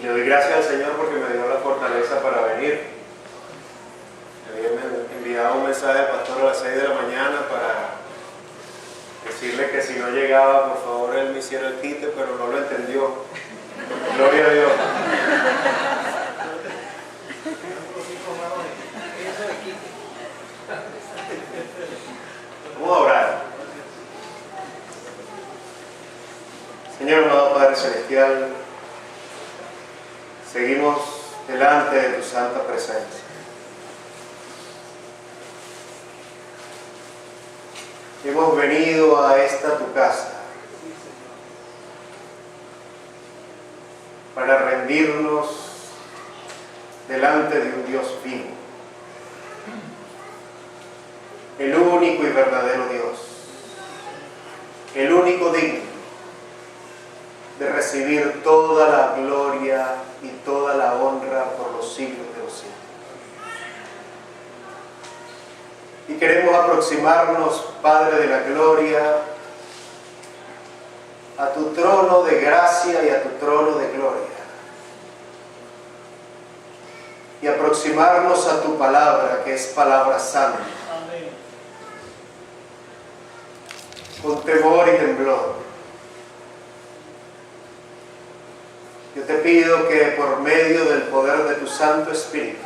Le doy gracias al Señor porque me dio la fortaleza para venir. Me había enviado un mensaje al pastor a las 6 de la mañana para decirle que si no llegaba, por favor, él me hiciera el quite, pero no lo entendió. Gloria a Dios. Vamos a orar. Señor, amado Padre Celestial, seguimos delante de tu santa presencia. Hemos venido a esta tu casa para rendirnos delante de un Dios vivo, el único y verdadero Dios, el único digno de recibir toda la gloria y toda la honra por los siglos de los siglos. Y queremos aproximarnos, Padre de la gloria, a tu trono de gracia y a tu trono de gloria. Y aproximarnos a tu palabra, que es palabra santa. Amén. Con temor y temblor. Yo te pido que por medio del poder de tu Santo Espíritu,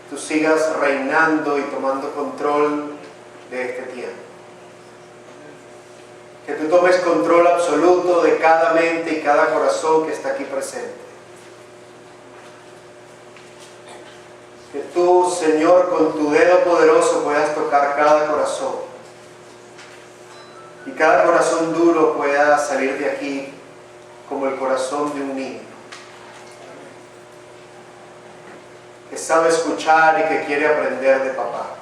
tú sigas reinando y tomando control de este tiempo. Que tú tomes control absoluto de cada mente y cada corazón que está aquí presente. Que tú, Señor, con tu dedo poderoso puedas tocar cada corazón. Y cada corazón duro pueda salir de aquí como el corazón de un niño, que sabe escuchar y que quiere aprender de papá.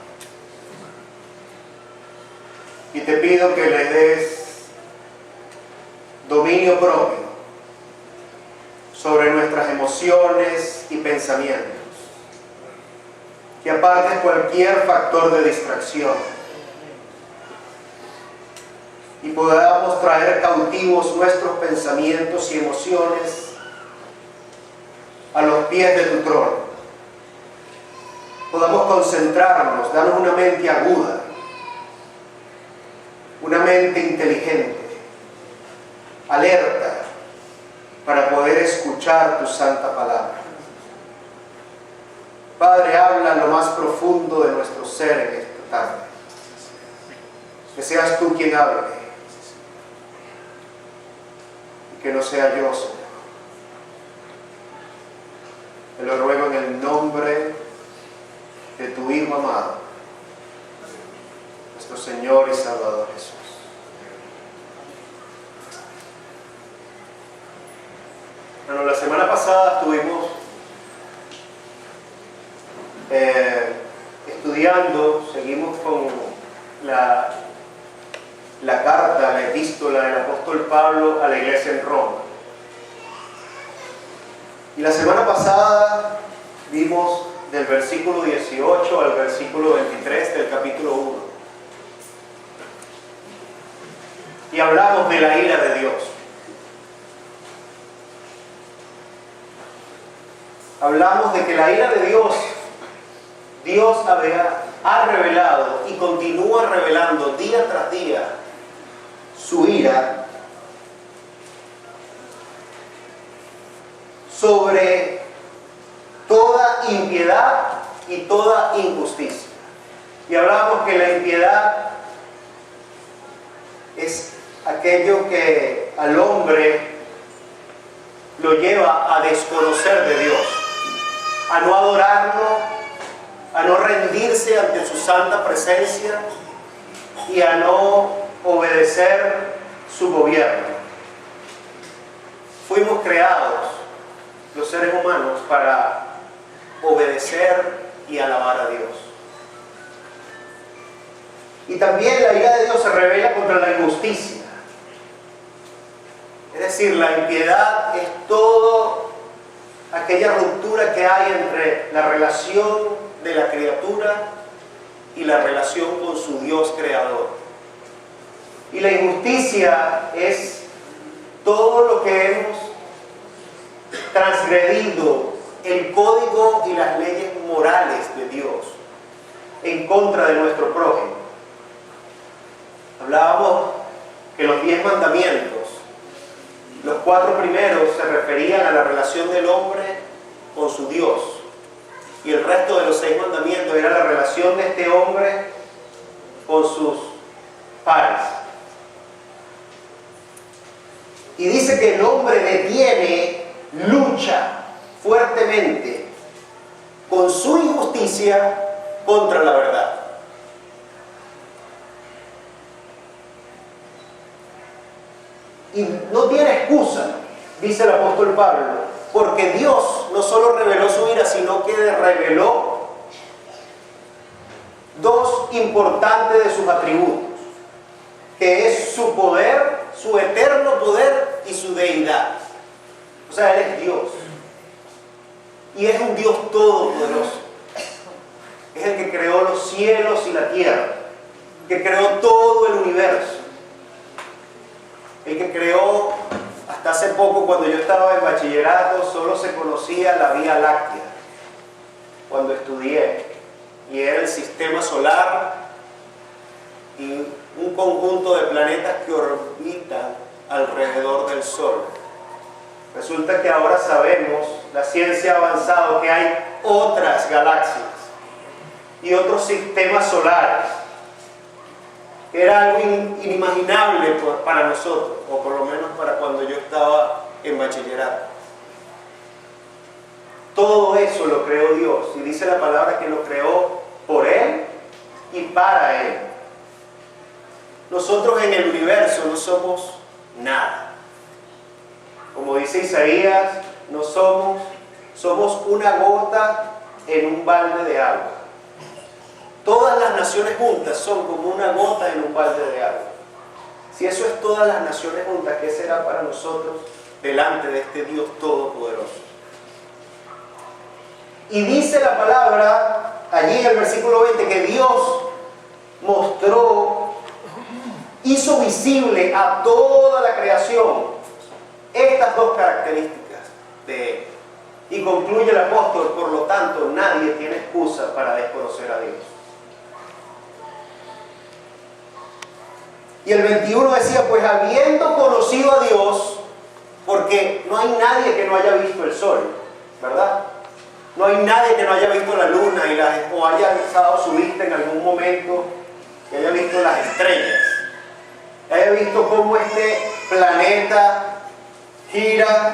Y te pido que le des dominio propio sobre nuestras emociones y pensamientos, que apartes cualquier factor de distracción y podamos traer cautivos nuestros pensamientos y emociones a los pies de tu trono. Podamos concentrarnos, darnos una mente aguda, una mente inteligente, alerta, para poder escuchar tu santa palabra. Padre, habla lo más profundo de nuestro ser en esta tarde. Que seas tú quien hable, y que no sea yo, Señor. Te lo ruego en el nombre de tu Hijo amado, nuestro Señor y Salvador Jesús. Bueno, la semana pasada estuvimos estudiando, seguimos con la carta, la epístola del apóstol Pablo a la iglesia en Roma. Y la semana pasada vimos del versículo 18 al versículo 23 del capítulo 1. Y hablamos de la ira de Dios. Hablamos de que la ira de Dios ha revelado y continúa revelando día tras día su ira sobre toda impiedad y toda injusticia. Y hablábamos que la impiedad es aquello que al hombre lo lleva a desconocer de Dios, a no adorarlo, a no rendirse ante su santa presencia y a no obedecer su gobierno. Fuimos creados, los seres humanos, para obedecer y alabar a Dios. Y también la ira de Dios se revela contra la injusticia. Es decir, la impiedad es todo aquella ruptura que hay entre la relación de la criatura y la relación con su Dios creador. Y la injusticia es todo lo que hemos transgredido el código y las leyes morales de Dios en contra de nuestro prójimo. Hablábamos que los 10 mandamientos, los 4 primeros se referían a la relación del hombre con su Dios, y el resto de los 6 mandamientos era la relación de este hombre con sus pares. Y dice que el hombre detiene, lucha fuertemente con su injusticia contra la verdad. Y no tiene excusa, dice el apóstol Pablo, porque Dios no solo reveló su ira, sino que reveló 2 importantes de sus atributos, que es su poder, su eterno poder y su deidad. O sea, Él es Dios. Y es un Dios todopoderoso. Es el que creó los cielos y la tierra, que creó todo el universo. El que creó, hasta hace poco, cuando yo estaba en bachillerato, solo se conocía la Vía Láctea, cuando estudié, y era el sistema solar y un conjunto de planetas que orbitan alrededor del Sol. Resulta que ahora sabemos, la ciencia ha avanzado, que hay otras galaxias y otros sistemas solares. Era algo inimaginable para nosotros, o por lo menos para cuando yo estaba en bachillerato. Todo eso lo creó Dios, y dice la palabra que lo creó por Él y para Él. Nosotros en el universo no somos nada. Como dice Isaías, no somos una gota en un balde de agua. Todas las naciones juntas son como una gota en un balde de agua. Si eso es todas las naciones juntas, ¿qué será para nosotros delante de este Dios todopoderoso? Y dice la palabra allí en el versículo 20 que Dios hizo visible a toda la creación estas 2 características de Él. Y concluye el apóstol: por lo tanto, nadie tiene excusa para desconocer a Dios. Y el 21 decía: pues habiendo conocido a Dios, porque no hay nadie que no haya visto el sol, ¿verdad? No hay nadie que no haya visto la luna o haya alzado su vista en algún momento, que haya visto las estrellas, que haya visto cómo este planeta gira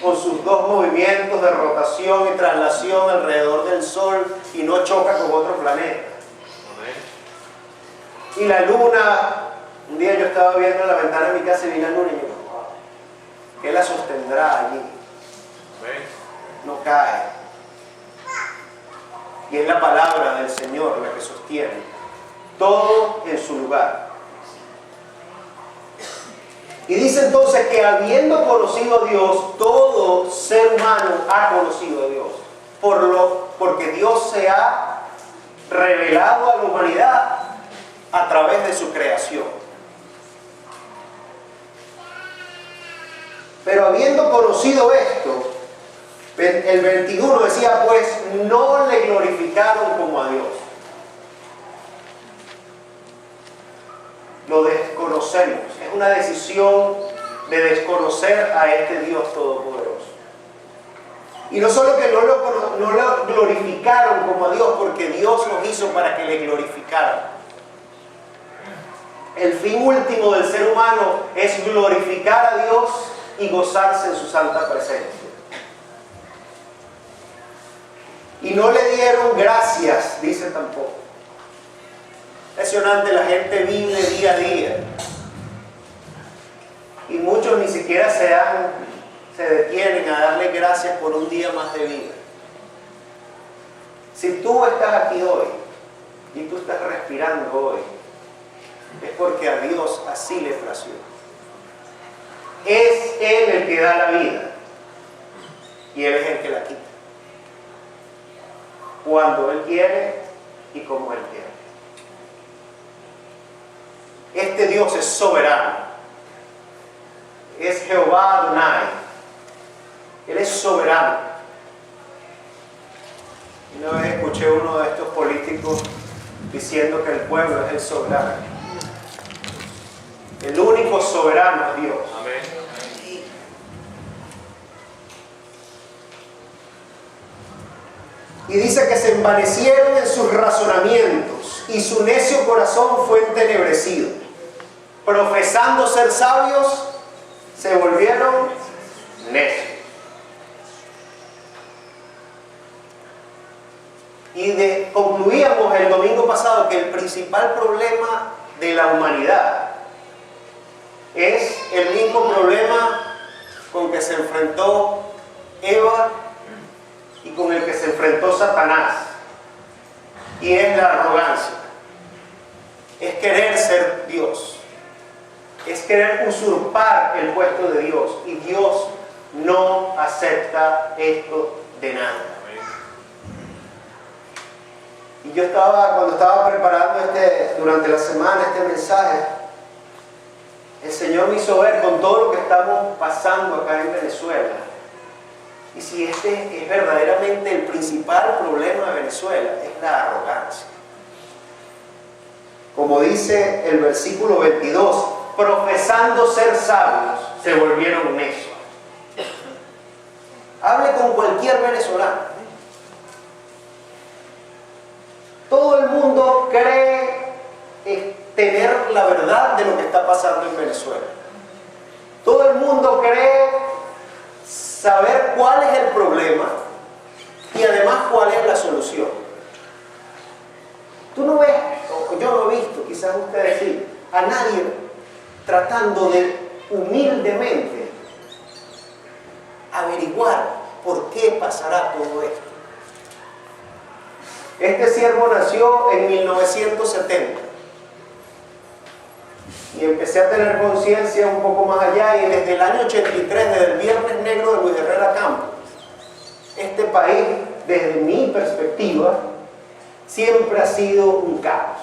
con sus 2 movimientos de rotación y traslación alrededor del Sol y no choca con otro planeta. Y la luna, un día yo estaba viendo en la ventana de mi casa y vi la luna y yo, wow, ¿qué la sostendrá allí? No cae. Y es la palabra del Señor la que sostiene todo en su lugar. Y dice entonces que habiendo conocido a Dios, todo ser humano ha conocido a Dios. Porque Dios se ha revelado a la humanidad a través de su creación. Pero habiendo conocido esto, el 21 decía, pues no le glorificaron como a Dios. Lo desconocemos. Es una decisión de desconocer a este Dios todopoderoso. Y no solo que no lo glorificaron como a Dios, porque Dios los hizo para que le glorificaran. El fin último del ser humano es glorificar a Dios y gozarse en su santa presencia. Y no le dieron gracias, dice tampoco. Impresionante, la gente vive día a día. Y muchos ni siquiera se detienen a darle gracias por un día más de vida. Si tú estás aquí hoy y tú estás respirando hoy, es porque a Dios así le plació. Es Él el que da la vida y Él es el que la quita. Cuando Él quiere y como Él quiere. Este Dios es soberano. es Jehová Adonai. Él es soberano. Una vez escuché a uno de estos políticos diciendo que el pueblo es el soberano. El único soberano es Dios. Amén. Y dice que se envanecieron en sus razonamientos y su necio corazón fue entenebrecido. Profesando ser sabios, se volvieron necios. Y concluíamos el domingo pasado que el principal problema de la humanidad es el mismo problema con que se enfrentó Eva y con el que se enfrentó Satanás, y es la arrogancia. Es querer ser Dios, es querer usurpar el puesto de Dios, y Dios no acepta esto de nada. Y yo cuando estaba preparando durante la semana este mensaje, el Señor me hizo ver con todo lo que estamos pasando acá en Venezuela, y si este es verdaderamente el principal problema de Venezuela, es la arrogancia. Como dice el versículo 22, profesando ser sabios, se volvieron necios. Hable con cualquier venezolano. Todo el mundo cree tener la verdad de lo que está pasando en Venezuela. Todo el mundo cree saber cuál es el problema y además cuál es la solución. Tú no ves, o yo no he visto, quizás ustedes sí, a nadie tratando de humildemente averiguar por qué pasará todo esto. Este siervo nació en 1970 y empecé a tener conciencia un poco más allá, y desde el año 83, desde el Viernes Negro de Luis Herrera Campos, este país, desde mi perspectiva, siempre ha sido un caos.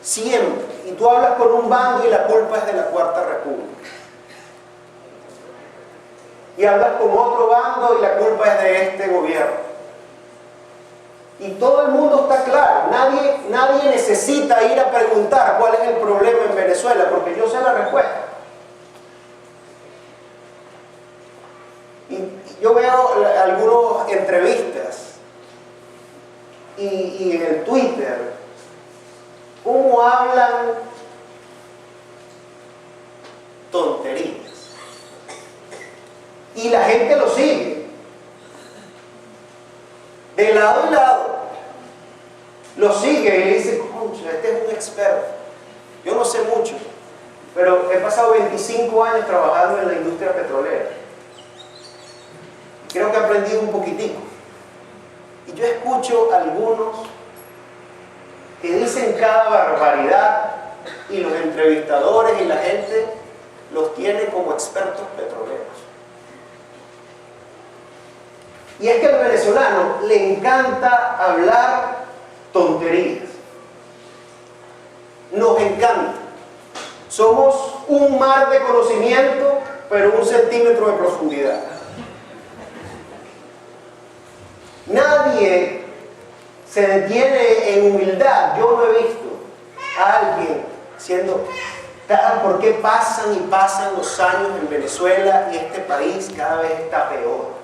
Siempre. Y tú hablas con un bando y la culpa es de la Cuarta República. Y hablas con otro bando y la culpa es de este gobierno. Y todo el mundo está claro. Nadie necesita ir a preguntar cuál es el problema en Venezuela, porque yo sé la respuesta. Y yo veo algunas entrevistas y en el Twitter cómo hablan tonterías. Y la gente lo sigue. De lado y lado. Lo sigue y le dice, concha, este es un experto. Yo no sé mucho, pero he pasado 25 años trabajando en la industria petrolera. Creo que he aprendido un poquitico. Y yo escucho a algunos que dicen cada barbaridad, y los entrevistadores y la gente los tiene como expertos petroleros. Y es que al venezolano le encanta hablar tonterías. Nos encanta. Somos un mar de conocimiento, pero 1 centímetro de profundidad. Nadie se detiene en humildad. Yo no he visto a alguien siendo... ¿Por qué pasan y pasan los años en Venezuela y este país cada vez está peor?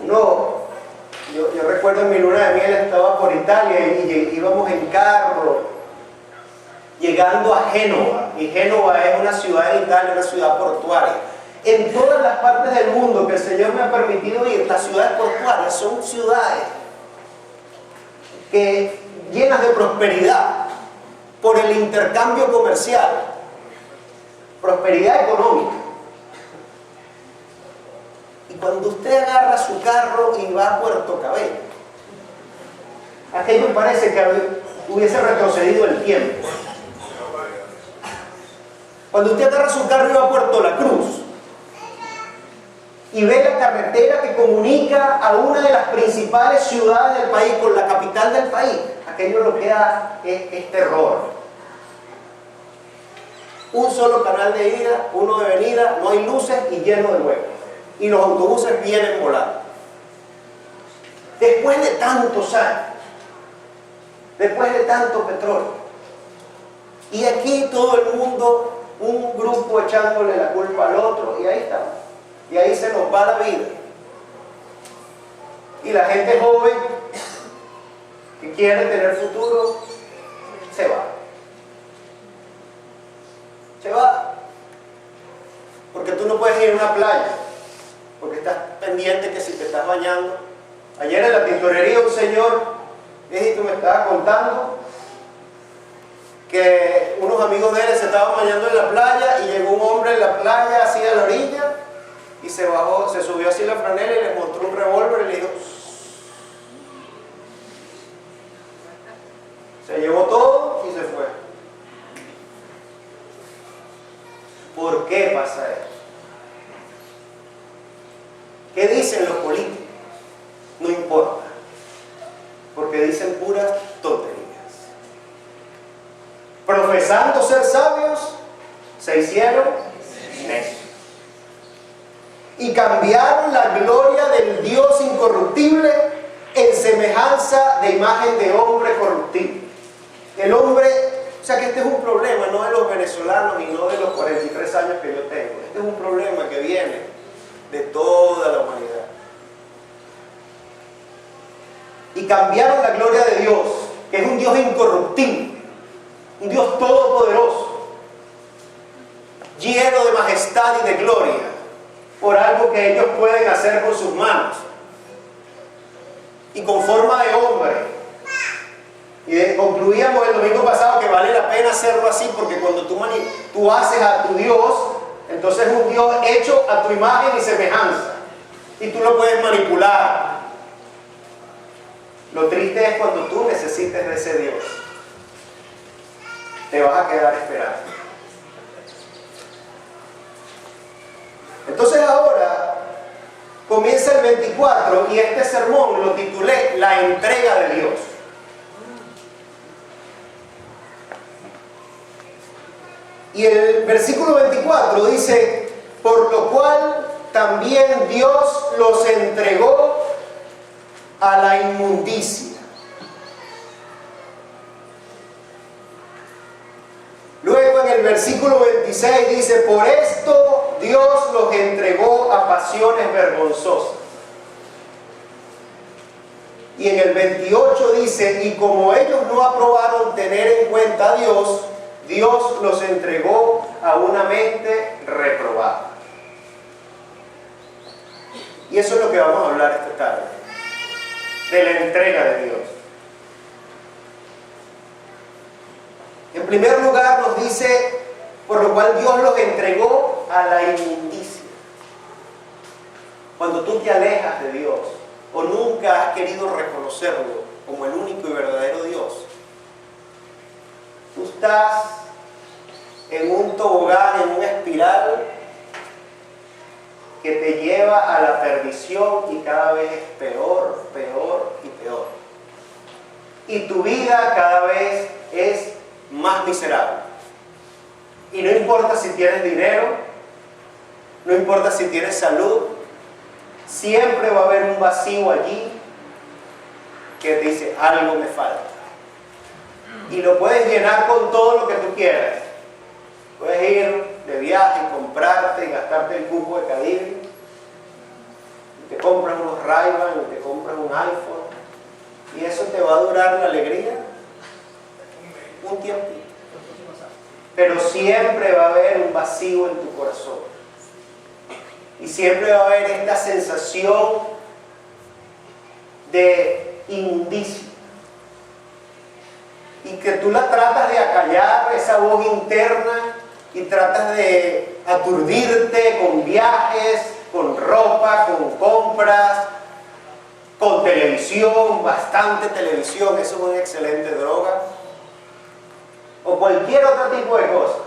Yo recuerdo en mi luna de miel estaba por Italia y íbamos en carro llegando a Génova, y Génova es una ciudad de Italia, una ciudad portuaria. En todas las partes del mundo que el Señor me ha permitido ir, las ciudades portuarias son ciudades llenas de prosperidad por el intercambio comercial, prosperidad económica. Y cuando usted agarra su carro y va a Puerto Cabello, aquello parece que hubiese retrocedido el tiempo. Cuando usted agarra su carro y va a Puerto La Cruz, y ve la carretera que comunica a una de las principales ciudades del país con la capital del país, aquello lo que da es terror. Un solo canal de ida, uno de venida, no hay luces y lleno de huecos. Y los autobuses vienen volando. Después de tantos años, después de tanto petróleo, y aquí todo el mundo, un grupo echándole la culpa al otro, y ahí está. Y ahí se nos va la vida. Y la gente joven que quiere tener futuro, se va. Se va. Porque tú no puedes ir a una playa, porque estás pendiente que si te estás bañando. Ayer en la tintorería un señor, tú me estaba contando que unos amigos de él se estaban bañando en la playa y llegó un hombre en la playa así a la orilla y se bajó, se subió así la franela y le mostró un revólver y le dijo, se llevó todo y se fue. ¿Por qué pasa eso? ¿Qué dicen los políticos? No importa, porque dicen puras tonterías. Profesando ser sabios, se hicieron necios. Y cambiaron la gloria del Dios incorruptible en semejanza de imagen de hombre corruptible. El hombre, o sea que este es un problema no de los venezolanos y no de los 43 años que yo tengo. Este es un problema que viene de toda la humanidad. Y cambiaron la gloria de Dios, que es un Dios incorruptible, un Dios todopoderoso, lleno de majestad y de gloria, por algo que ellos pueden hacer con sus manos y con forma de hombre. Y concluíamos el domingo pasado que vale la pena hacerlo así, porque cuando tú haces a tu Dios, entonces es un Dios hecho a tu imagen y semejanza, y tú lo puedes manipular. Lo triste es cuando tú necesites de ese Dios, te vas a quedar esperando. Entonces ahora comienza el 24 y este sermón lo titulé La entrega de Dios. Y el versículo 24 dice, por lo cual también Dios los entregó a la inmundicia. Luego en el versículo 26 dice, por esto Dios los entregó a pasiones vergonzosas. Y en el 28 dice, y como ellos no aprobaron tener en cuenta a Dios, Dios los entregó a una mente reprobada. Y eso es lo que vamos a hablar esta tarde, de la entrega de Dios. En primer lugar nos dice, por lo cual Dios los entregó a la inmundicia. Cuando tú te alejas de Dios, o nunca has querido reconocerlo como el único y verdadero Dios, tú estás en un tobogán, en una espiral que te lleva a la perdición y cada vez es peor, peor y peor. Y tu vida cada vez es más miserable. Y no importa si tienes dinero, no importa si tienes salud, siempre va a haber un vacío allí que te dice, algo me falta. Y lo puedes llenar con todo lo que tú quieras. Puedes ir de viaje, comprarte y gastarte el cupo de Cadivi. Y te compras unos Ray-Ban y te compras un iPhone. Y eso te va a durar la alegría un tiempito. Pero siempre va a haber un vacío en tu corazón. Y siempre va a haber esta sensación de inmundicia. Y que tú la tratas de acallar, esa voz interna, y tratas de aturdirte con viajes, con ropa, con compras, con televisión, bastante televisión, eso es una excelente droga, o cualquier otro tipo de cosa.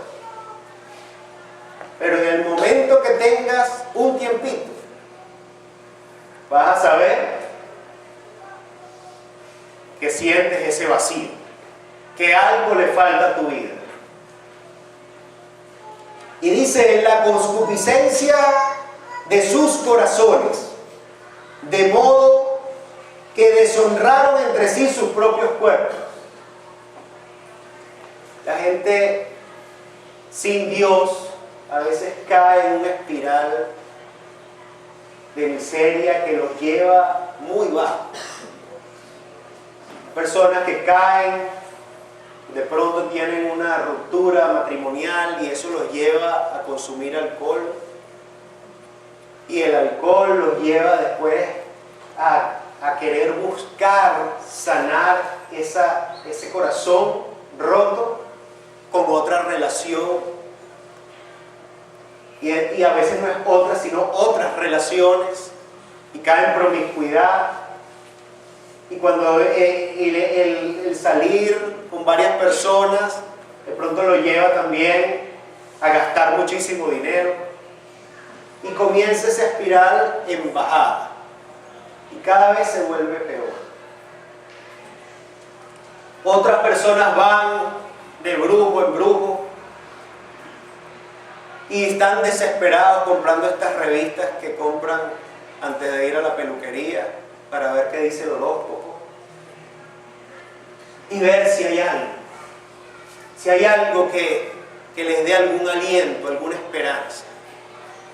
Pero en el momento que tengas un tiempito vas a saber que sientes ese vacío, que algo le falta a tu vida. Y dice, en la concupiscencia de sus corazones, de modo que deshonraron entre sí sus propios cuerpos. La gente sin Dios a veces cae en una espiral de miseria que los lleva muy bajo. Personas que caen, de pronto tienen una ruptura matrimonial y eso los lleva a consumir alcohol. Y el alcohol los lleva después a querer buscar sanar ese corazón roto con otra relación. Y a veces no es otra, sino otras relaciones. Y caen en promiscuidad. Y cuando el salir con varias personas, de pronto lo lleva también a gastar muchísimo dinero. Y comienza esa espiral en bajada. Y cada vez se vuelve peor. Otras personas van de brujo en brujo y están desesperados comprando estas revistas que compran antes de ir a la peluquería para ver qué dice el horóscopo y ver si hay algo que les dé algún aliento, alguna esperanza.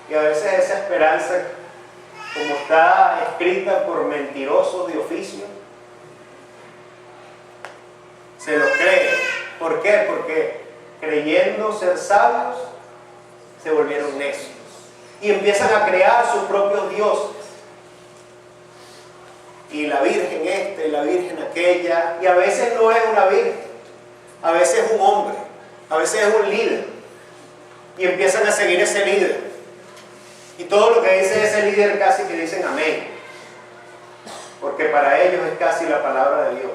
Y a veces esa esperanza, como está escrita por mentirosos de oficio, se lo creen. ¿Por qué? Porque creyendo ser sabios, se volvieron necios y empiezan a crear sus propios dioses. Y la virgen esta y la virgen aquella, y a veces no es una virgen, a veces es un hombre, a veces es un líder, y empiezan a seguir ese líder, y todo lo que dice ese líder casi que dicen amén, porque para ellos es casi la palabra de Dios.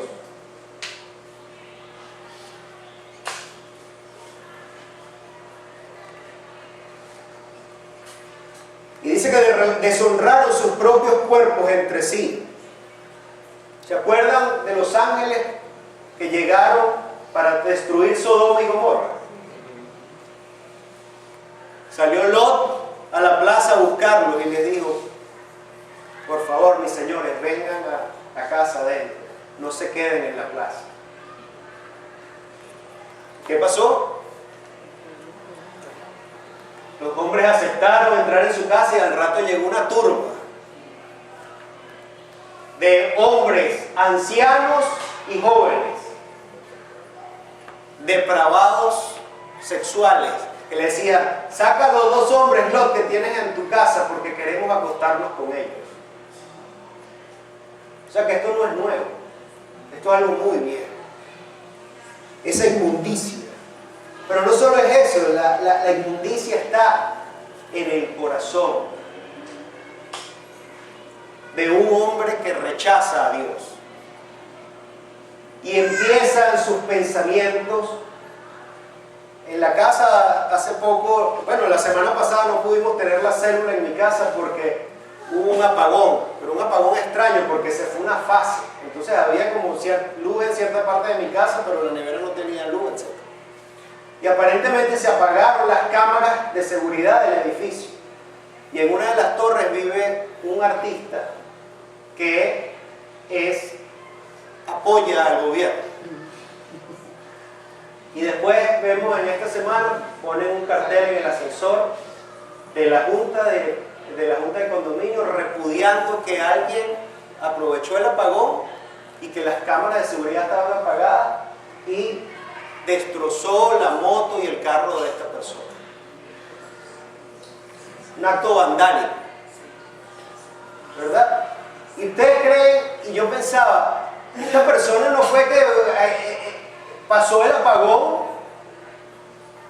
Y dice que deshonraron sus propios cuerpos entre sí. ¿Se acuerdan de los ángeles que llegaron para destruir Sodoma y Gomorra? Salió Lot a la plaza a buscarlos y les dijo, por favor, mis señores, vengan a casa adentro, no se queden en la plaza. ¿Qué pasó? Los hombres aceptaron entrar en su casa y al rato llegó una turba de hombres, ancianos y jóvenes, depravados sexuales, que le decían, saca los 2 hombres, Lot, que tienes en tu casa porque queremos acostarnos con ellos. O sea que esto no es nuevo, esto es algo muy viejo. Esa inmundicia. Pero no solo es eso, la inmundicia está en el corazón de un hombre que rechaza a Dios. Y empiezan sus pensamientos. En la casa hace poco, bueno, la semana pasada no pudimos tener la célula en mi casa porque hubo un apagón, pero un apagón extraño porque se fue una fase. Entonces había como luz en cierta parte de mi casa, pero la nevera no tenía luz, etc. Y aparentemente se apagaron las cámaras de seguridad del edificio. Y en una de las torres vive un artista que apoya al gobierno. Y después vemos en esta semana, ponen un cartel en el ascensor de la Junta de Condominio repudiando que alguien aprovechó el apagón y que las cámaras de seguridad estaban apagadas y destrozó la moto y el carro de esta persona. Un acto vandálico, ¿verdad? Y ustedes creen, y yo pensaba, esta persona no fue que pasó el apagón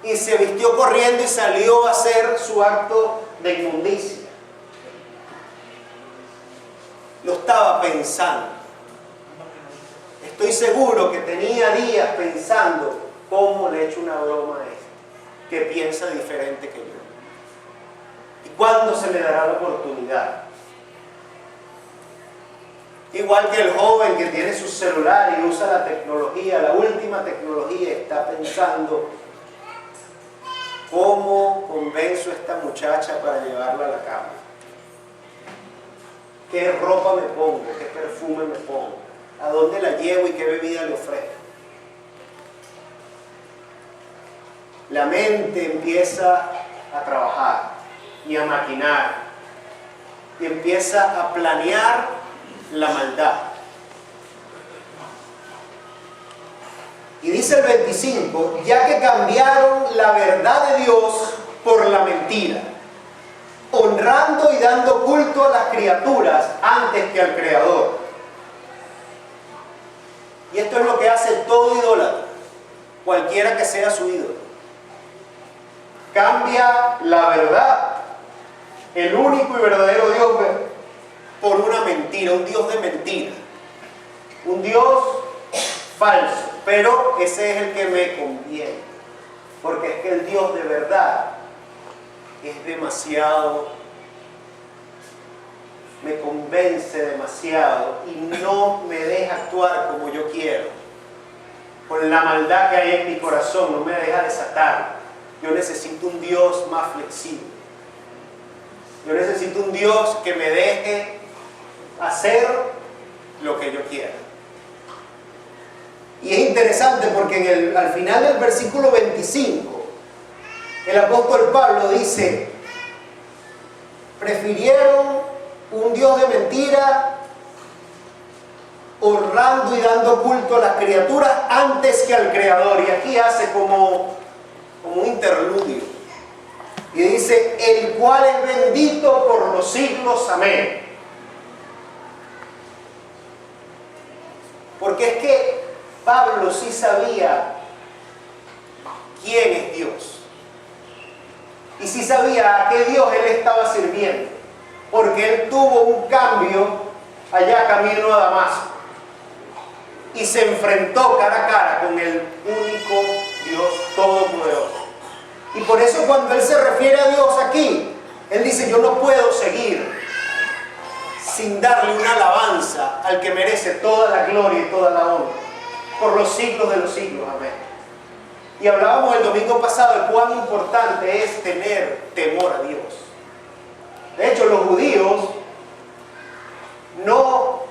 y se vistió corriendo y salió a hacer su acto de inmundicia. Lo estaba pensando. Estoy seguro que tenía días pensando cómo le he hecho una broma a este, que piensa diferente que yo. ¿Y cuándo se le dará la oportunidad? Igual que el joven que tiene su celular y usa la tecnología, la última tecnología, está pensando: ¿cómo convenzo a esta muchacha para llevarla a la cama? ¿Qué ropa me pongo? ¿Qué perfume me pongo? ¿A dónde la llevo y qué bebida le ofrezco? La mente empieza a trabajar y a maquinar y empieza a planear la maldad. Y dice el 25: ya que cambiaron la verdad de Dios por la mentira, honrando y dando culto a las criaturas antes que al Creador. Y esto es lo que hace todo idólatra, cualquiera que sea su ídolo. Cambia la verdad, el único y verdadero Dios, por una mentira, un Dios de mentira, un Dios falso. Pero ese es el que me conviene, porque es que el Dios de verdad es demasiado, me convence demasiado y no me deja actuar como yo quiero. Con la maldad que hay en mi corazón no me deja desatar. Yo necesito un Dios más flexible. Yo necesito un Dios que me deje hacer lo que yo quiera. Y es interesante porque al final del versículo 25, el apóstol Pablo dice: prefirieron un Dios de mentira, honrando y dando culto a las criaturas antes que al Creador. Y aquí hace como un interludio. Y dice: el cual es bendito por los siglos. Amén. Porque es que Pablo sí sabía quién es Dios. Y sí sabía a qué Dios él estaba sirviendo. Porque él tuvo un cambio allá camino a Damasco. Y se enfrentó cara a cara con el único Dios todopoderoso. Y por eso cuando él se refiere a Dios aquí, él dice: yo no puedo seguir sin darle una alabanza al que merece toda la gloria y toda la honra por los siglos de los siglos. Amén. Y hablábamos el domingo pasado de cuán importante es tener temor a Dios. De hecho, los judíos no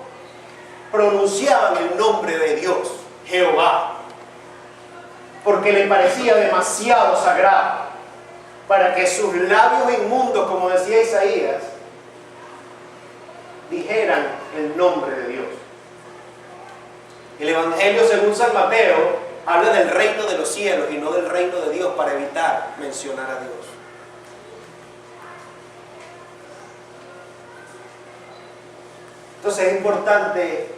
pronunciaban el nombre de Dios, Jehová, porque le parecía demasiado sagrado para que sus labios inmundos, como decía Isaías, dijeran el nombre de Dios. El Evangelio según San Mateo habla del reino de los cielos y no del reino de Dios, para evitar mencionar a Dios. Entonces es importante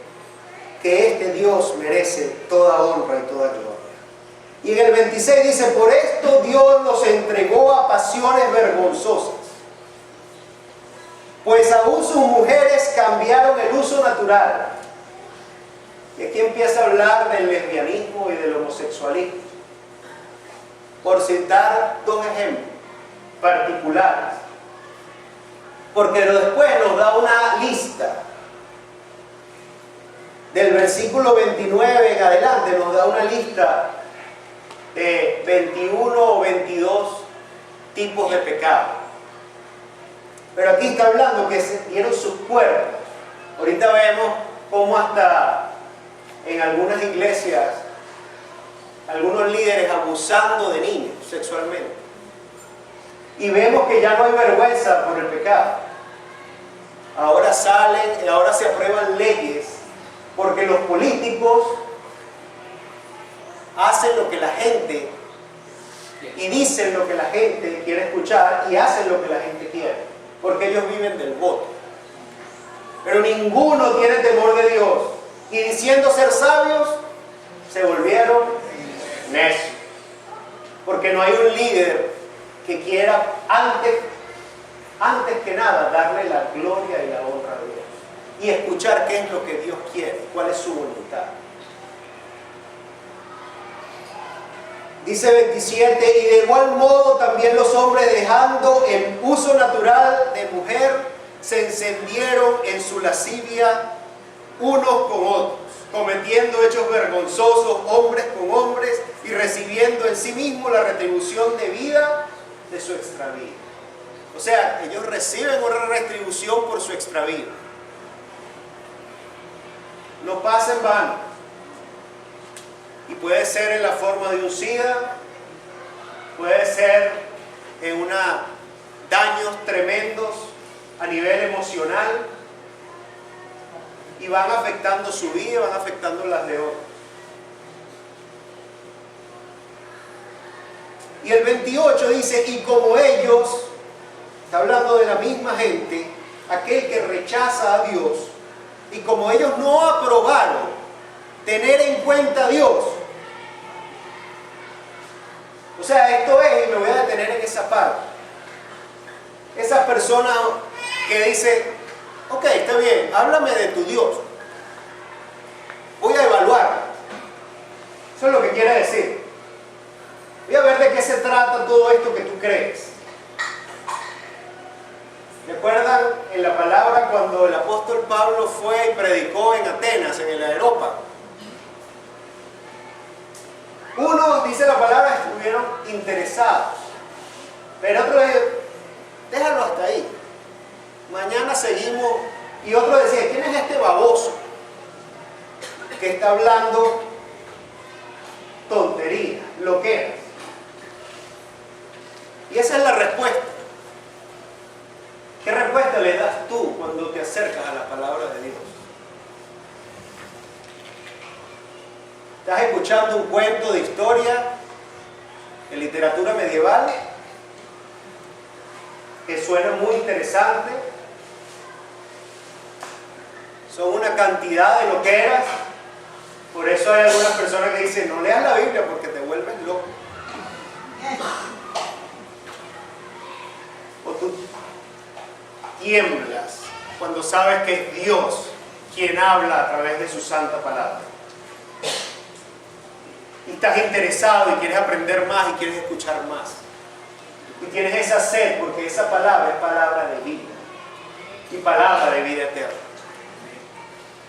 que este Dios merece toda honra y toda gloria. Y en el 26 dice: por esto Dios los entregó a pasiones vergonzosas, pues aún sus mujeres cambiaron el uso natural. Y aquí empieza a hablar del lesbianismo y del homosexualismo, por citar dos ejemplos particulares. Porque después nos da una lista. Del versículo 29 en adelante nos da una lista de 21 o 22 tipos de pecado. Pero aquí está hablando que se dieron sus cuerpos. Ahorita vemos cómo hasta en algunas iglesias, algunos líderes abusando de niños sexualmente. Y vemos que ya no hay vergüenza por el pecado. Ahora salen, ahora se aprueban leyes porque los políticos hacen lo que la gente y dicen lo que la gente quiere escuchar y hacen lo que la gente quiere, porque ellos viven del voto. Pero ninguno tiene temor de Dios, y diciendo ser sabios se volvieron necios, porque no hay un líder que quiera antes que nada darle la gloria y la honra a Dios y escuchar qué es lo que Dios quiere, cuál es su voluntad. Dice 27: y de igual modo también los hombres, dejando el uso natural de mujer, se encendieron en su lascivia unos con otros, cometiendo hechos vergonzosos hombres con hombres y recibiendo en sí mismos la retribución debida de su extravío. O sea, ellos reciben una retribución por su extravío. No pasa en vano. Y puede ser en la forma de un SIDA, puede ser en daños tremendos a nivel emocional, y van afectando su vida, van afectando las de otros. Y el 28 dice, y como ellos, está hablando de la misma gente, aquel que rechaza a Dios, y como ellos no aprobaron tener en cuenta a Dios. O sea, esto es, y me voy a detener en esa parte, esa persona que dice, ok, está bien, háblame de tu Dios, voy a evaluarlo. Eso es lo que quiere decir. Voy a ver de qué se trata todo esto que tú crees. ¿Recuerdan en la palabra cuando el apóstol Pablo fue y predicó en Atenas, en el Areópago? Unos, dice la palabra, estuvieron interesados, pero otros dijeron, déjalo hasta ahí, mañana seguimos. Y otro decía, ¿quién es este baboso que está hablando tonterías, loqueras? Y esa es la respuesta. ¿Qué respuesta le das tú cuando te acercas a la palabra de Dios? ¿Estás escuchando un cuento de historia, de literatura medieval, que suena muy interesante? Son una cantidad de loqueras. Por eso hay algunas personas que dicen, no leas la Biblia porque te vuelves loco. O tú tiemblas cuando sabes que es Dios quien habla a través de su santa palabra. Y estás interesado y quieres aprender más y quieres escuchar más. Y tienes esa sed porque esa palabra es palabra de vida. Y palabra de vida eterna.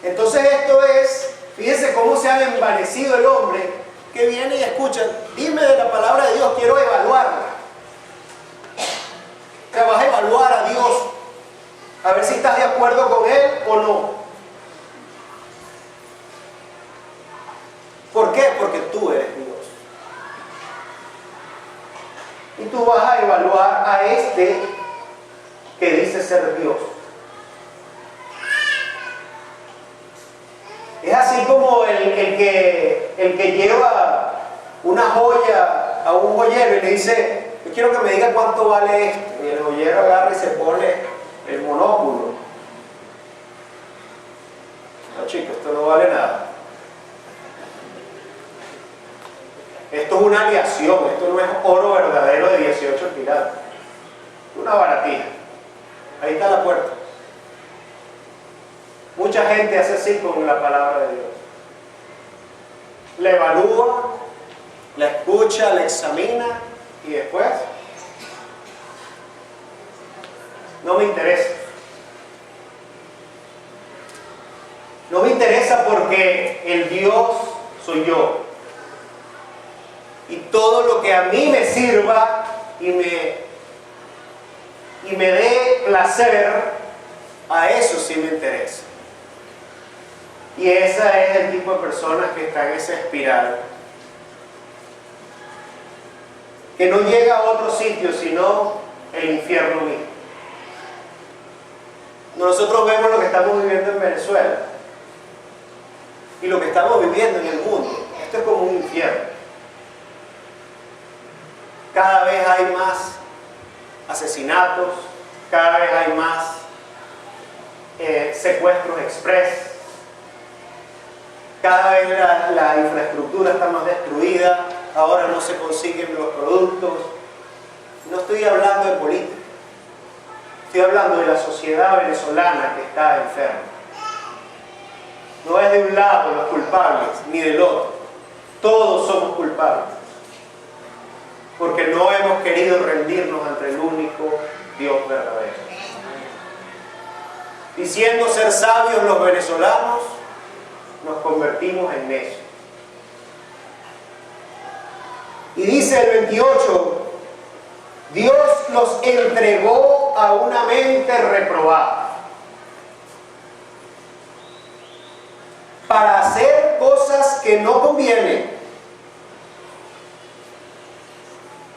Entonces esto es, fíjense cómo se ha envanecido el hombre que viene y escucha, dime de la palabra de Dios, quiero evaluarla. Te vas a evaluar a Dios, a ver si estás de acuerdo con Él o no. ¿Por qué? Porque tú eres Dios. Y tú vas a evaluar a este que dice ser Dios. Es así como el que lleva una joya a un joyero y le dice, yo quiero que me diga cuánto vale esto. Y el joyero agarra y se pone el monóculo. No, chicos, esto no vale nada. Esto es una aleación, esto no es oro verdadero de 18 quilates. Una baratija. Ahí está la puerta. Mucha gente hace así con la palabra de Dios. La evalúa, la escucha, la examina y después no me interesa. No me interesa porque el Dios soy yo. Y todo lo que a mí me sirva y me dé placer, a eso sí me interesa. Y esa es el tipo de personas que está en esa espiral, que no llega a otro sitio sino el infierno mismo. Nosotros vemos lo que estamos viviendo en Venezuela y lo que estamos viviendo en el mundo. Esto es como un infierno. Cada vez hay más asesinatos, cada vez hay más secuestros express. Cada vez la infraestructura está más destruida, ahora no se consiguen los productos. No estoy hablando de política, estoy hablando de la sociedad venezolana que está enferma. No es de un lado los culpables, ni del otro. Todos somos culpables, porque no hemos querido rendirnos ante el único Dios verdadero. Diciendo ser sabios los venezolanos, nos convertimos en necios. Y dice el 28, Dios los entregó a una mente reprobada para hacer cosas que no convienen.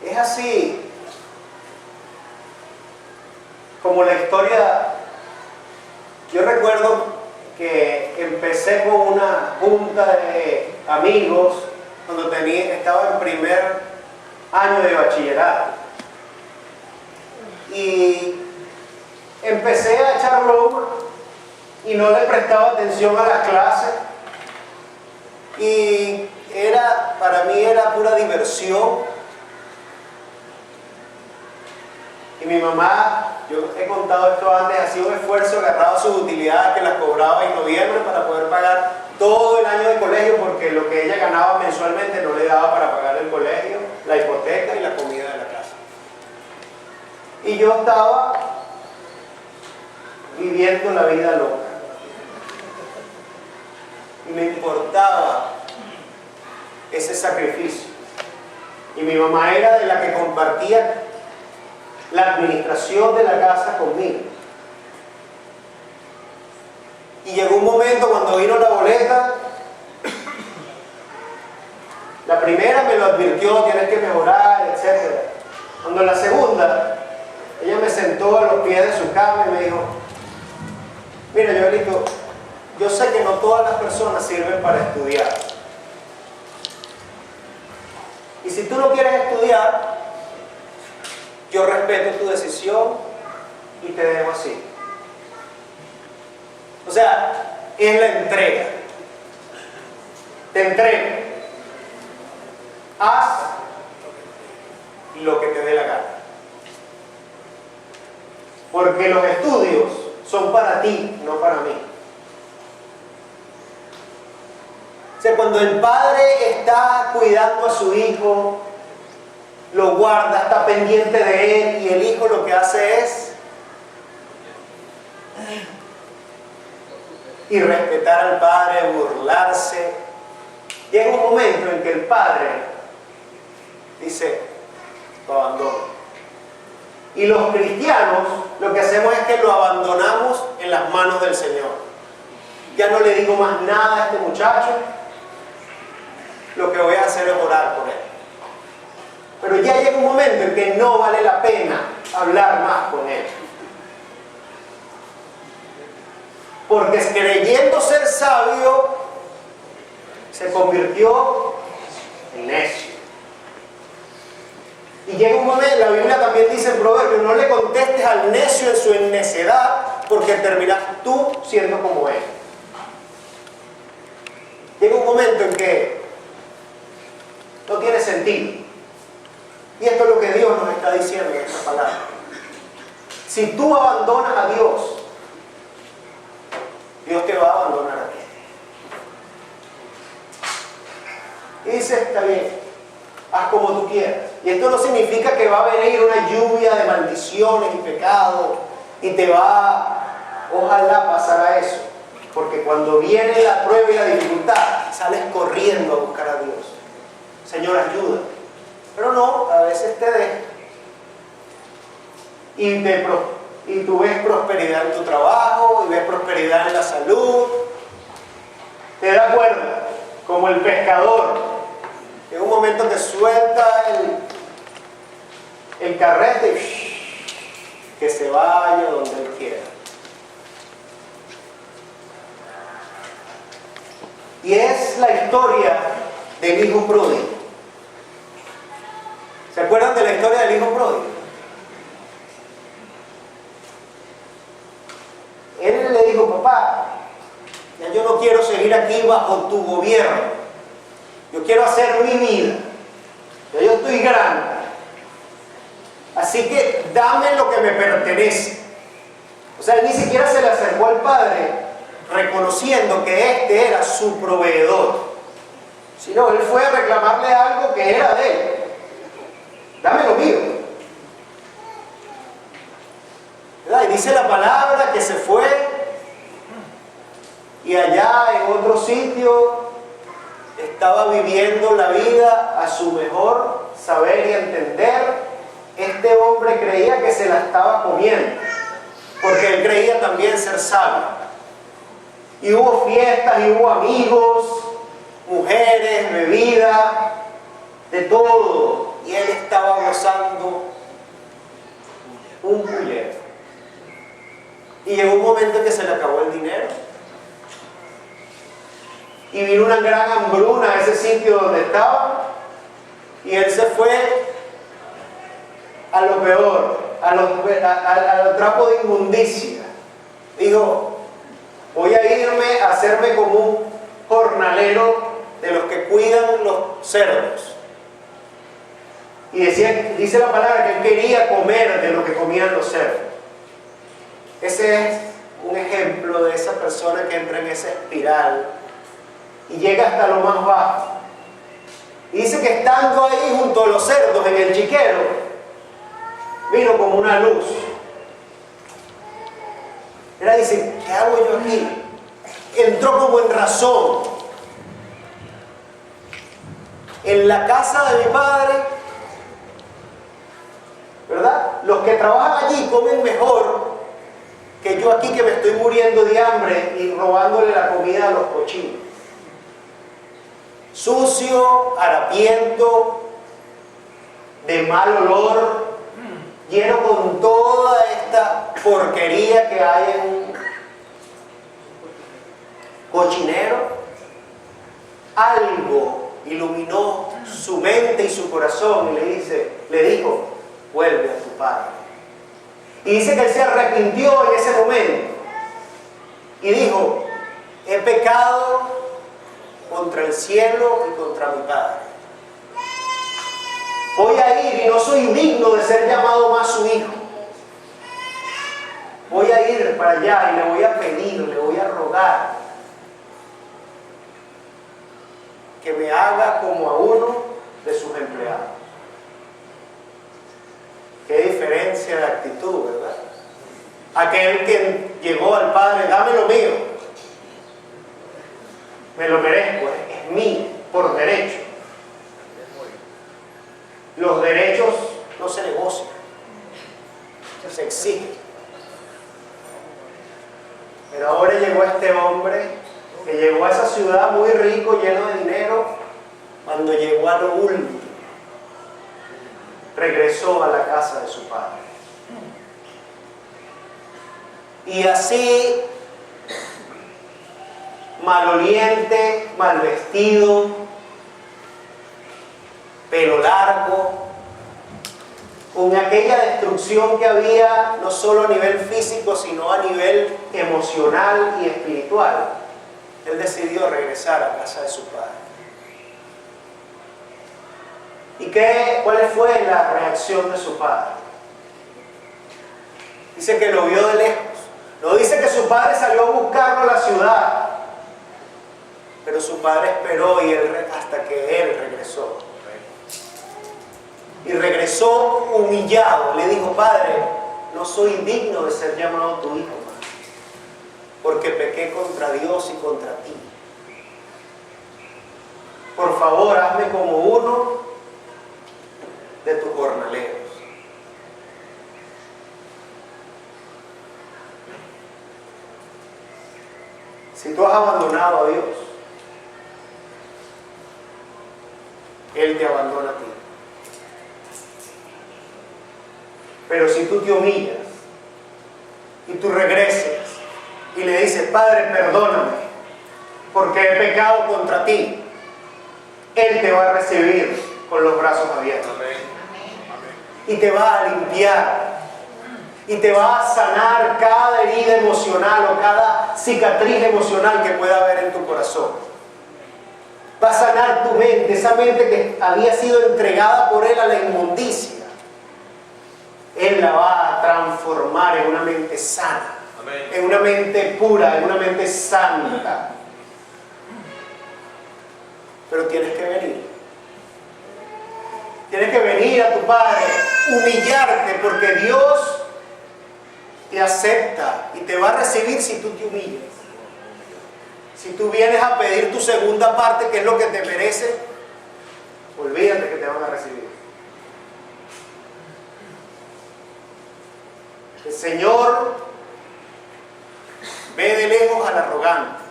Es así como la historia. Yo recuerdo que empecé con una junta de amigos cuando estaba en primer año de bachillerato. Y empecé a echar broma y no le prestaba atención a las clases. Y para mí era pura diversión. Y mi mamá, yo he contado esto antes, hacía un esfuerzo, agarraba sus utilidades que las cobraba en noviembre para poder pagar todo el año de colegio, porque lo que ella ganaba mensualmente no le daba para pagar el colegio, la hipoteca y la comida de la casa. Y yo estaba viviendo la vida loca. Y me importaba ese sacrificio. Y mi mamá era de la que compartía la administración de la casa conmigo. Y llegó un momento cuando vino la boleta, la primera me lo advirtió, tienes que mejorar, etc. Cuando la segunda, ella me sentó a los pies de su cama y me dijo, mira, Joelito, yo sé que no todas las personas sirven para estudiar. Y si tú no quieres estudiar, yo respeto tu decisión y te dejo así. O sea, es la entrega. Te entrego. Haz lo que te dé la gana. Porque los estudios son para ti, no para mí. O sea, cuando el padre está cuidando a su hijo, lo guarda, está pendiente de él, y el hijo lo que hace es irrespetar al padre, burlarse. Llega un momento en que el padre dice, lo abandono. Y los cristianos lo que hacemos es que lo abandonamos en las manos del Señor. Ya no le digo más nada a este muchacho, lo que voy a hacer es orar por él. Pero ya llega un momento en que no vale la pena hablar más con él. Porque creyendo ser sabio, se convirtió en necio. Y llega un momento, la Biblia también dice en Proverbios, no le contestes al necio en su necedad, porque terminas tú siendo como él. Llega un momento en que no tiene sentido. Y esto es lo que Dios nos está diciendo en esta palabra. Si tú abandonas a Dios, Dios te va a abandonar a ti. Y dice, está bien, haz como tú quieras. Y esto no significa que va a venir una lluvia de maldiciones y pecados y te va, ojalá, pasara eso. Porque cuando viene la prueba y la dificultad, sales corriendo a buscar a Dios. Señor, ayuda. Pero no, a veces te deja. Y tú ves prosperidad en tu trabajo, y ves prosperidad en la salud. Te da cuerda, como el pescador. En un momento que suelta el carrete y que se vaya donde él quiera. Y es la historia del hijo pródigo. ¿Se acuerdan de la historia del hijo pródigo? Él le dijo, papá, ya yo no quiero seguir aquí bajo tu gobierno. Yo quiero hacer mi vida. Ya yo estoy grande. Así que dame lo que me pertenece. O sea, él ni siquiera se le acercó al padre reconociendo que este era su proveedor. Sino él fue a reclamarle algo que era de él. Dame lo mío. ¿Verdad? Y dice la palabra que se fue Y allá en otro sitio estaba viviendo la vida a su mejor saber y entender. Este hombre creía que se la estaba comiendo, porque él creía también ser sabio. Y hubo fiestas, y hubo amigos, mujeres, bebida, de todo. Y él estaba gozando un pullero. Y llegó un momento en que se le acabó el dinero. Y vino una gran hambruna a ese sitio donde estaba. Y él se fue a lo peor, al trapo de inmundicia. Dijo, voy a irme a hacerme como un jornalero de los que cuidan los cerdos. Y dice la palabra que él quería comer de lo que comían los cerdos. Ese es un ejemplo de esa persona que entra en esa espiral y llega hasta lo más bajo. Y dice que estando ahí junto a los cerdos en el chiquero, vino como una luz. Él dice, ¿qué hago yo aquí? Entró como en razón. En la casa de mi padre, ¿verdad? Los que trabajan allí comen mejor que yo aquí, que me estoy muriendo de hambre y robándole la comida a los cochinos. Sucio, harapiento, de mal olor, lleno con toda esta porquería que hay en un cochinero. Algo iluminó su mente y su corazón y le dijo, vuelve a tu padre. Y dice que él se arrepintió en ese momento y dijo, he pecado contra el cielo y contra mi padre. Voy a ir y no soy digno de ser llamado más su hijo. Voy a ir para allá y le voy a pedir, le voy a rogar que me haga como a uno de sus empleados. Qué diferencia de actitud, ¿verdad? Aquel que llegó al Padre, dame lo mío, me lo merezco, es mío, por derecho. Los derechos no se negocian, se exigen. Pero ahora llegó este hombre que llegó a esa ciudad muy rico, lleno de dinero. Cuando llegó a lo último, regresó a la casa de su padre. Y así, maloliente, mal vestido, pelo largo, con aquella destrucción que había no solo a nivel físico, sino a nivel emocional y espiritual, él decidió regresar a casa de su padre. ¿Y cuál fue la reacción de su padre? Dice que lo vio de lejos. No dice que su padre salió a buscarlo a la ciudad, pero su padre esperó hasta que él regresó. Y regresó humillado. Le dijo, padre, no soy digno de ser llamado tu hijo, porque pequé contra Dios y contra ti. Por favor, hazme como uno de tus jornaleros. Si tú has abandonado a Dios, Él te abandona a ti. Pero si tú te humillas y tú regresas y le dices, Padre, perdóname, porque he pecado contra ti, Él te va a recibir con los brazos abiertos. Y te va a limpiar. Y te va a sanar cada herida emocional o cada cicatriz emocional que pueda haber en tu corazón. Va a sanar tu mente, esa mente que había sido entregada por Él a la inmundicia. Él la va a transformar en una mente sana, en una mente pura, en una mente santa. Pero tienes que venir. Tienes que venir a tu Padre, humillarte, porque Dios te acepta y te va a recibir si tú te humillas. Si tú vienes a pedir tu segunda parte, que es lo que te merece, olvídate que te van a recibir. El Señor ve de lejos al arrogante,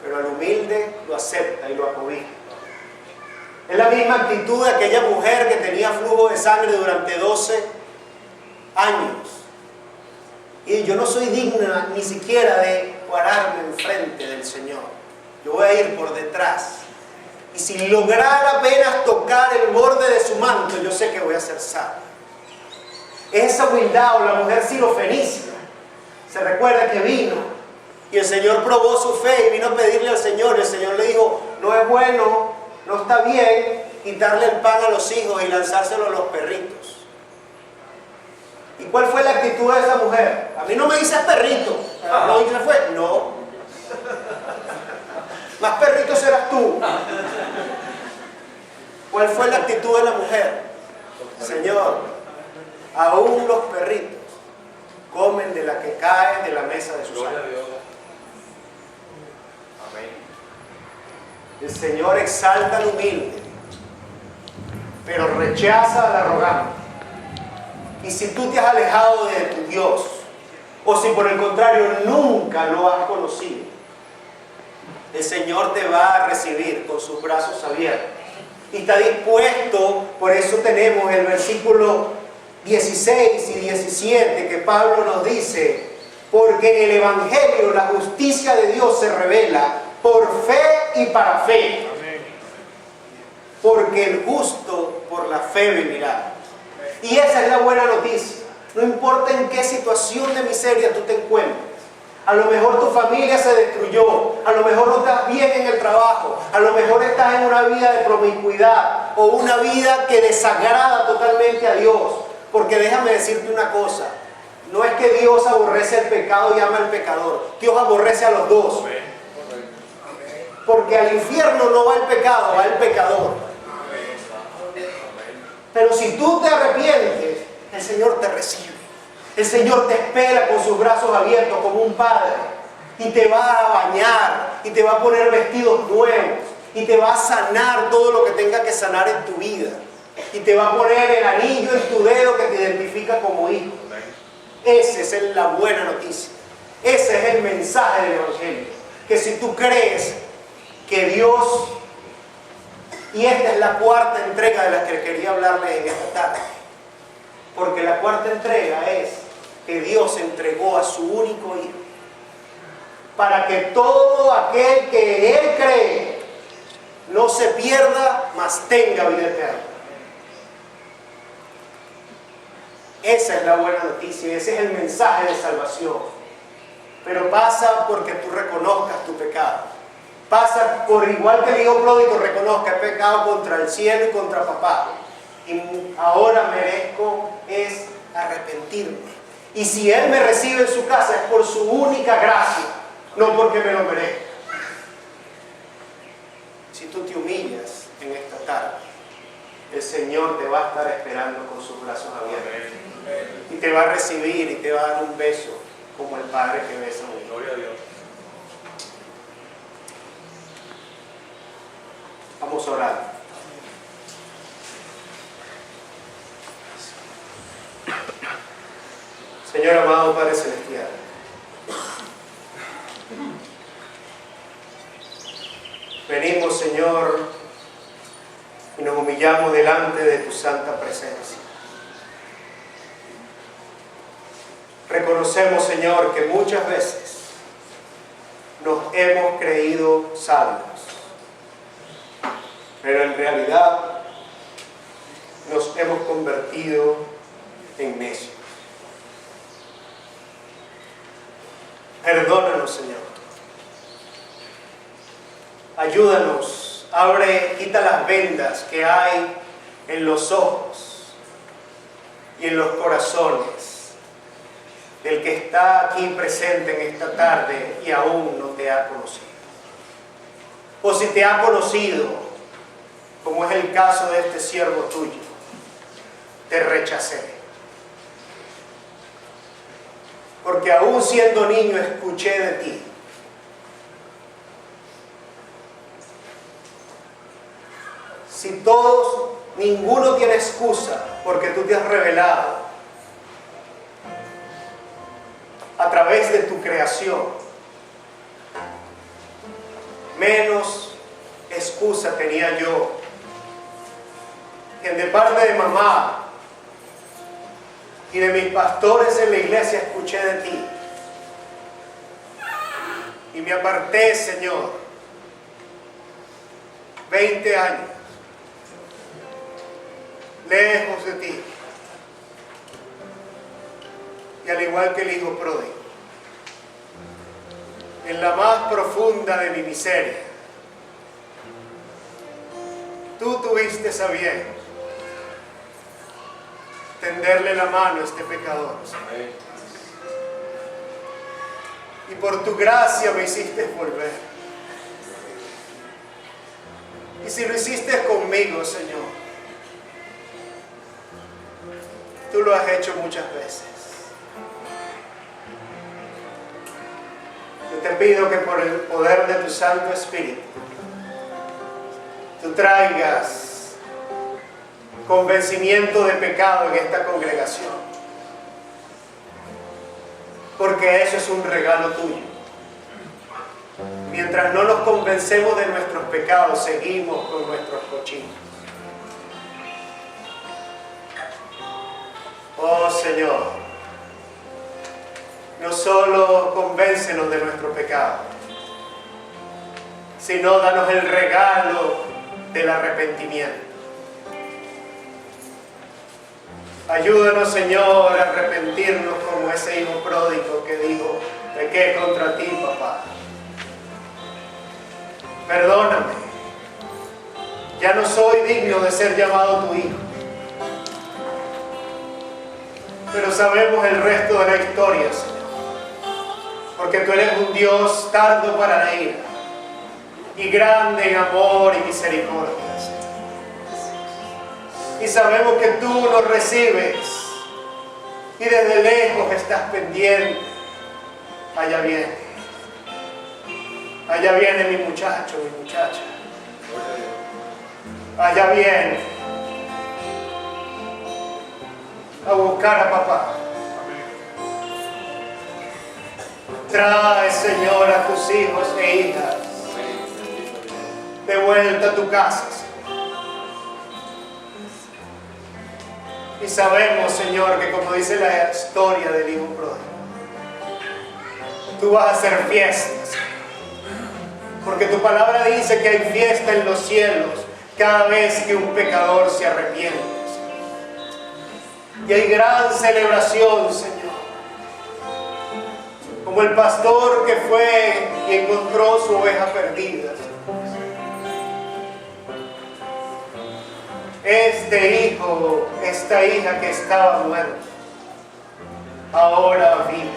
pero al humilde lo acepta y lo acobija. Es la misma actitud de aquella mujer que tenía flujo de sangre durante 12 años. Y yo no soy digna ni siquiera de pararme enfrente del Señor. Yo voy a ir por detrás. Y si lograra apenas tocar el borde de su manto, yo sé que voy a ser salvo. Esa humildad, o la mujer sirofenicia, se recuerda que vino y el Señor probó su fe y vino a pedirle al Señor. El Señor le dijo, no es bueno, no está bien quitarle el pan a los hijos y lanzárselo a los perritos. ¿Y cuál fue la actitud de esa mujer? A mí no me dices perrito. No, ¿y se fue? No. Más perrito serás tú. ¿Cuál fue la actitud de la mujer? Señor, aún los perritos comen de la que cae de la mesa de sus amos. El Señor exalta al humilde, pero rechaza al arrogante. Y si tú te has alejado de tu Dios, o si por el contrario nunca lo has conocido, el Señor te va a recibir con sus brazos abiertos. Y está dispuesto, por eso tenemos el versículo 16 y 17 que Pablo nos dice, porque en el Evangelio la justicia de Dios se revela por fe y para fe. Porque el justo por la fe vivirá. Y esa es la buena noticia. No importa en qué situación de miseria tú te encuentres. A lo mejor tu familia se destruyó, a lo mejor no estás bien en el trabajo, a lo mejor estás en una vida de promiscuidad o una vida que desagrada totalmente a Dios. Porque déjame decirte una cosa, no es que Dios aborrece el pecado y ama al pecador, Dios aborrece a los dos. Porque al infierno no va el pecado, va el pecador. Pero si tú te arrepientes, el Señor te recibe. El Señor te espera con sus brazos abiertos como un padre. Y te va a bañar, y te va a poner vestidos nuevos, y te va a sanar todo lo que tenga que sanar en tu vida. Y te va a poner el anillo en tu dedo que te identifica como hijo. Esa es la buena noticia. Ese es el mensaje del Evangelio. Que si tú crees que Dios, y esta es la cuarta entrega de la que quería hablarles en esta tarde, porque la cuarta entrega es que Dios entregó a su único Hijo para que todo aquel que en Él cree no se pierda, mas tenga vida eterna. Esa es la buena noticia, ese es el mensaje de salvación. Pero pasa porque tú reconozcas tu pecado. Pasa por igual que el hijo pródigo reconozca el pecado contra el cielo y contra papá. Y ahora merezco es arrepentirme. Y si Él me recibe en su casa es por su única gracia, no porque me lo merezca. Si tú te humillas en esta tarde, el Señor te va a estar esperando con sus brazos abiertos. Y te va a recibir y te va a dar un beso como el Padre que besa a un hijo. Gloria a Dios. Vamos a orar. Señor amado Padre Celestial, venimos, Señor, y nos humillamos delante de tu santa presencia. Reconocemos, Señor, que muchas veces nos hemos creído sabios, pero en realidad nos hemos convertido en necios. Perdónanos, Señor. Ayúdanos, quita las vendas que hay en los ojos y en los corazones del que está aquí presente en esta tarde y aún no te ha conocido. O si te ha conocido, como es el caso de este siervo tuyo, te rechacé. Porque aún siendo niño escuché de ti Si todos, ninguno tiene excusa porque tú te has revelado a través de tu creación, menos excusa tenía yo, que de parte de mamá y de mis pastores en la iglesia escuché de ti y me aparté, Señor, 20 años lejos de ti, y al igual que el hijo pródigo, en la más profunda de mi miseria, tú tuviste a bien tenderle la mano a este pecador. Y por tu gracia me hiciste volver. Y si lo hiciste conmigo, Señor, tú lo has hecho muchas veces. Yo te pido que por el poder de tu Santo Espíritu, tú traigas convencimiento de pecado en esta congregación, porque eso es un regalo tuyo. Mientras no nos convencemos de nuestros pecados, seguimos con nuestros cochinos. Oh Señor, no solo convéncenos de nuestro pecado, sino danos el regalo del arrepentimiento. Ayúdanos, Señor, a arrepentirnos como ese hijo pródigo que dijo: pequé contra ti, papá. Perdóname, ya no soy digno de ser llamado tu hijo. Pero sabemos el resto de la historia, Señor, porque tú eres un Dios tardo para la ira y grande en amor y misericordia, Señor. Y sabemos que tú nos recibes y desde lejos estás pendiente. Allá viene mi muchacho, mi muchacha. Allá viene a buscar a papá. Trae, Señor, a tus hijos e hijas de vuelta a tu casa, Señor. Y sabemos, Señor, que como dice la historia del hijo pródigo, tú vas a hacer fiestas, porque tu palabra dice que hay fiesta en los cielos cada vez que un pecador se arrepiente, Señor. Y hay gran celebración, Señor, como el pastor que fue y encontró su oveja perdida, Señor. Este hijo, esta hija que estaba muerta, ahora vive.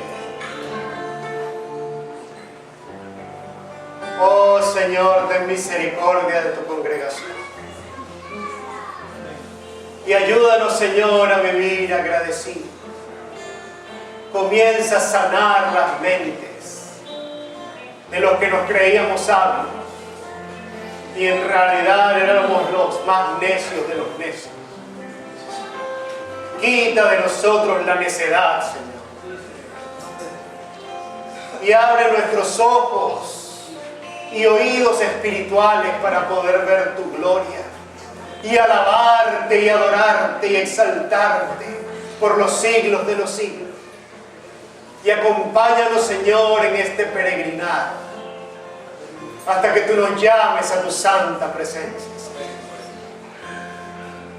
Oh Señor, ten misericordia de tu congregación. Y ayúdanos, Señor, a vivir agradecidos. Comienza a sanar las mentes de los que nos creíamos sabios y en realidad éramos los más necios de los necios. Quita de nosotros la necedad, Señor, y abre nuestros ojos y oídos espirituales para poder ver tu gloria y alabarte y adorarte y exaltarte por los siglos de los siglos. Y acompáñanos, Señor, en este peregrinar hasta que tú nos llames a tu santa presencia, Señor.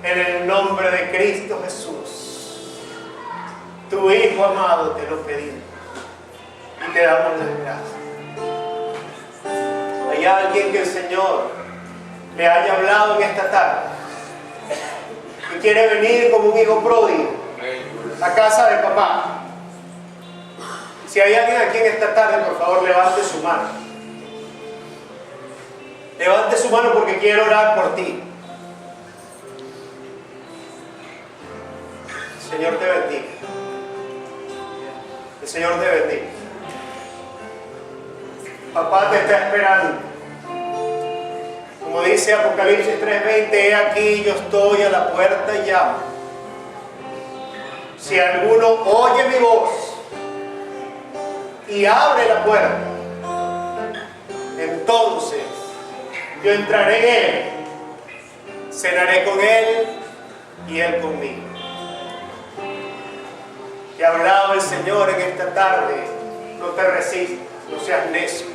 En el nombre de Cristo Jesús, tu Hijo amado, te lo pedimos y te damos las gracias. ¿Hay alguien que el Señor le haya hablado en esta tarde y quiere venir como un hijo pródigo a casa de papá? Si hay alguien aquí en esta tarde, por favor, levante su mano. Levante su mano porque quiero orar por ti. El Señor te bendiga. El Señor te bendiga. Papá te está esperando Como dice Apocalipsis 3:20, he aquí yo estoy a la puerta y llamo. Si alguno oye mi voz y abre la puerta, entonces yo entraré en él, cenaré con él y él conmigo. Te ha hablado el Señor en esta tarde. No te resistas, no seas necio.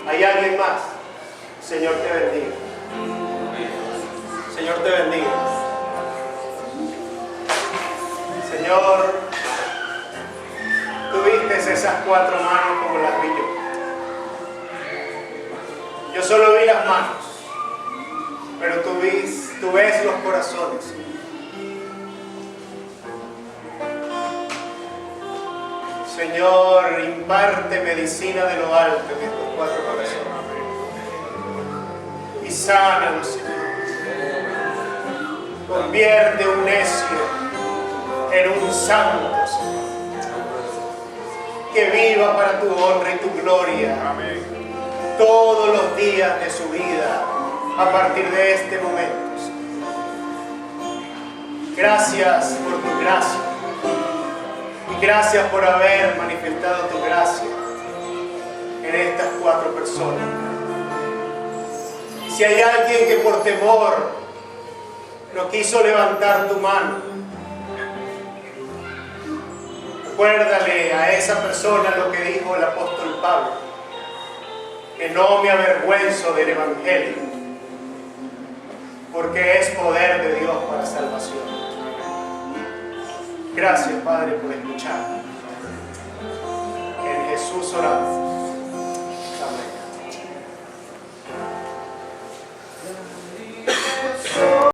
¿Hay alguien más? Señor te bendiga. Señor te bendiga. Señor, tú viste esas 4 manos como las vi yo. Yo solo vi las manos, pero tú ves los corazones. Señor, imparte medicina de lo alto en estos 4 corazones. Y sánalos, Señor. Convierte un necio en un santo, Señor. Que viva para tu honra y tu gloria. Todos los días de su vida a partir de este momento, Señor. Gracias por tu gracia. Y gracias por haber manifestado tu gracia en estas 4 personas. Y si hay alguien que por temor no quiso levantar tu mano, recuérdale a esa persona lo que dijo el apóstol Pablo, que no me avergüenzo del Evangelio, porque es poder de Dios para salvación. Gracias, Padre, por escuchar. En Jesús oramos.